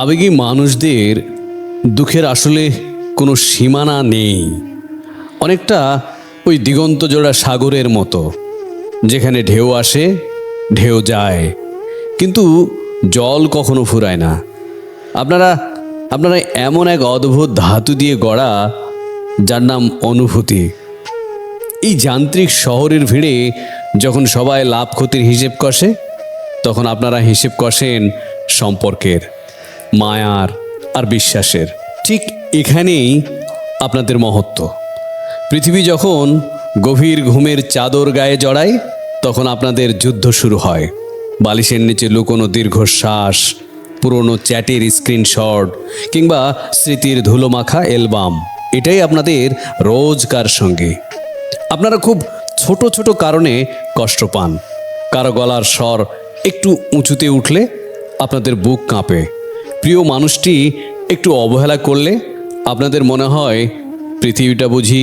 আবেগী মানুষদের দুঃখের আসলে কোনো সীমানা নেই। অনেকটা ওই দিগন্ত জোড়া সাগরের মতো, যেখানে ঢেউ আসে ঢেউ যায়, কিন্তু জল কখনো ফুরায় না। আপনারা আপনারা এমন এক অদ্ভুত ধাতু দিয়ে গড়া, যার নাম অনুভূতি। এই যান্ত্রিক শহরের ভিড়ে যখন সবাই লাভ ক্ষতির হিসেব কষে, তখন আপনারা হিসেব কষেন সম্পর্কের, মায়ার আর বিশ্বাসের। ঠিক এখানেই আপনাদের মহত্ব। পৃথিবী যখন গভীর ঘুমের চাদর গায়ে জড়ায়, তখন আপনাদের যুদ্ধ শুরু হয়। বালিশের নিচে লুকোনো দীর্ঘশ্বাস, পুরনো চ্যাটের স্ক্রিনশট কিংবা স্মৃতির ধুলোমাখা অ্যালবাম, এটাই আপনাদের রোজকার সঙ্গী। আপনারা খুব ছোট ছোট কারণে কষ্ট পান। কারো গলার স্বর একটু উঁচুতে উঠলে আপনাদের বুক কাঁপে। প্রিয় মানুষটি একটু অবহেলা করলে আপনাদের মনে হয় পৃথিবীটা বুঝি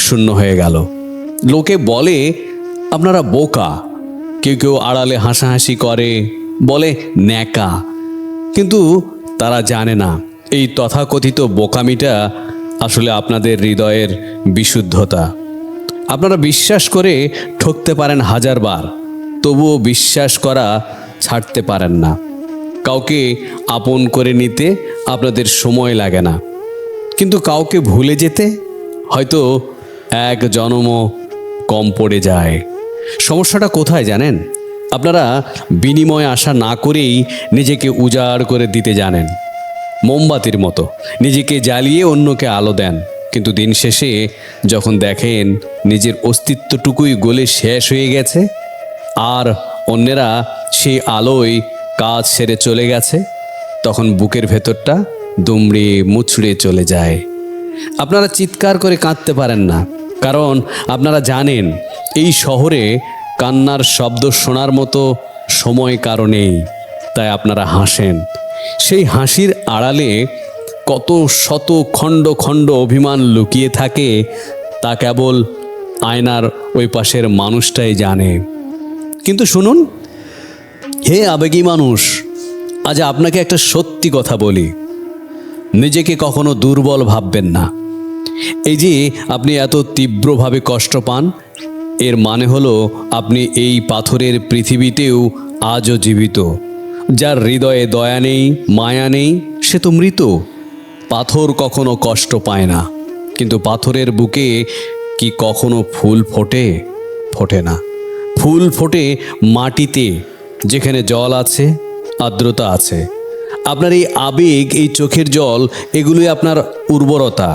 শূন্য হয়ে গেল। লোকে বলে আপনারা বোকা, কেউ কেউ আড়ালে হাসাহাসি করে, বলে ন্যাকা, কিন্তু তারা জানে না এই তথাকথিত বোকামিটা আসলে আপনাদের হৃদয়ের বিশুদ্ধতা। আপনারা বিশ্বাস করে ঠকতে পারেন হাজারবার, তবুও বিশ্বাস করা ছাড়তে পারেন না। কাউকে আপন করে নিতে আপনাদের সময় লাগে না, কিন্তু কাউকে ভুলে যেতে হয়তো এক জন্মও কম পড়ে যায়। সমস্যাটা কোথায় জানেন? আপনারা বিনিময় আশা না করেই নিজেকে উজাড় করে দিতে জানেন। মোমবাতির মতো নিজেকে জ্বালিয়ে অন্যকে আলো দেন, কিন্তু দিন শেষে যখন দেখেন নিজের অস্তিত্বটুকুই গলে শেষ হয়ে গেছে আর অন্যেরা সেই আলোয় কাজ সেরে চলে গেছে, তখন বুকের ভেতরটা দুমড়ে মুচড়ে চলে যায়। আপনারা চিৎকার করে কাঁদতে পারেন না, কারণ আপনারা জানেন এই শহরে কান্নার শব্দ শোনার মতো সময় কারো নেই। তাই আপনারা হাসেন। সেই হাসির আড়ালে কত শত খণ্ড খণ্ড অভিমান লুকিয়ে থাকে, তা কেবল আয়নার ওই পাশের মানুষটাই জানে। কিন্তু শুনুন, হে আবেগী মানুষ, আজ আপনাকে একটা সত্যি কথা বলি, নিজেকে কখনো দুর্বল ভাববেন না। এই যে আপনি এত তীব্রভাবে কষ্ট পান, এর মানে হলো আপনি এই পাথরের পৃথিবীতেও আজও জীবিত। যার হৃদয়ে দয়া নেই, মায়া নেই, সে তো মৃত। পাথর কখনো কষ্ট পায় না, কিন্তু পাথরের বুকে কি কখনো ফুল ফোটে? ফোটে না। ফুল ফোটে মাটিতে, যেখানে জল আছে, আর্দ্রতা আছে। আপনার এই আবেগ, এই চোখের জল, এগুলোই আপনার উর্বরতা।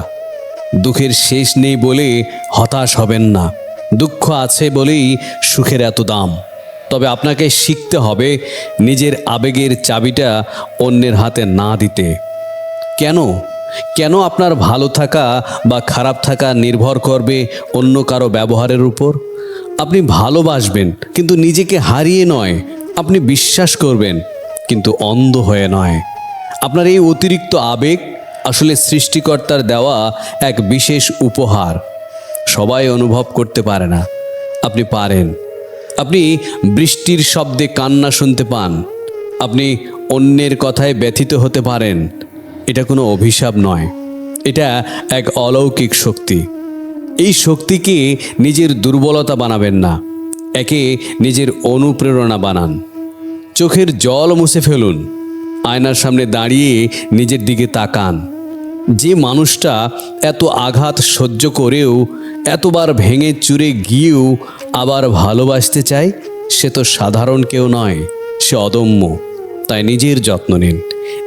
দুঃখের শেষ নেই বলে হতাশ হবেন না। দুঃখ আছে বলেই সুখের এত দাম। তবে আপনাকে শিখতে হবে নিজের আবেগের চাবিটা অন্যের হাতে না দিতে। কেন? কেন আপনার ভালো থাকা বা খারাপ থাকা নির্ভর করবে অন্য কারো ব্যবহারের উপর? আপনি ভালোবাসবেন, কিন্তু নিজেকে হারিয়ে নয়। আপনি বিশ্বাস করবেন, কিন্তু অন্ধ হয়ে নয়। আপনার এই অতিরিক্ত আবেগ আসলে সৃষ্টিকর্তার দেওয়া এক বিশেষ উপহার। সবাই অনুভব করতে পারে না, আপনি পারেন। আপনি বৃষ্টির শব্দে কান্না শুনতে পান, আপনি অন্যের কথায় ব্যথিত হতে পারেন। এটা কোনো অভিশাপ নয়, এটা এক অলৌকিক শক্তি। এই শক্তিকে নিজের দুর্বলতা বানাবেন না, একে নিজের অনুপ্রেরণা বানান। চোখের জল মুছে ফেলুন, আয়নার সামনে দাঁড়িয়ে নিজের দিকে তাকান। যে মানুষটা এত আঘাত সহ্য করেও, এতবার ভেঙে চুরে গিয়েও আবার ভালোবাসতে চায়, সে তো সাধারণ কেউ নয়, সে অদম্য। তাই নিজের যত্ন নিন।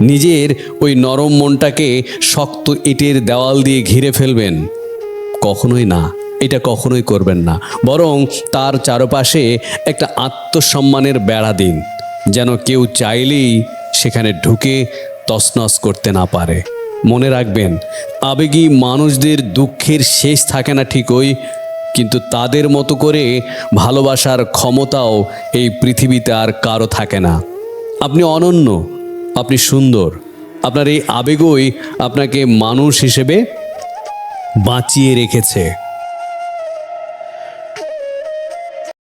নিজের ওই নরম মনটাকে শক্ত ইটের দেওয়াল দিয়ে ঘিরে ফেলবেন কখনোই না, এটা কখনোই করবেন না। বরং তার চারপাশে একটা আত্মসম্মানের বেড়া দিন, যেন কেউ চাইলেই সেখানে ঢুকে তছনছ করতে না পারে। মনে রাখবেন, আবেগী মানুষদের দুঃখের শেষ থাকে না ঠিকই, কিন্তু তাদের মতো করে ভালোবাসার ক্ষমতাও এই পৃথিবীতে আর কারো থাকে না। আপনি অনন্য, আপনি সুন্দর। আপনার এই আবেগই আপনাকে মানুষ হিসেবে বাঁচিয়ে রেখেছে।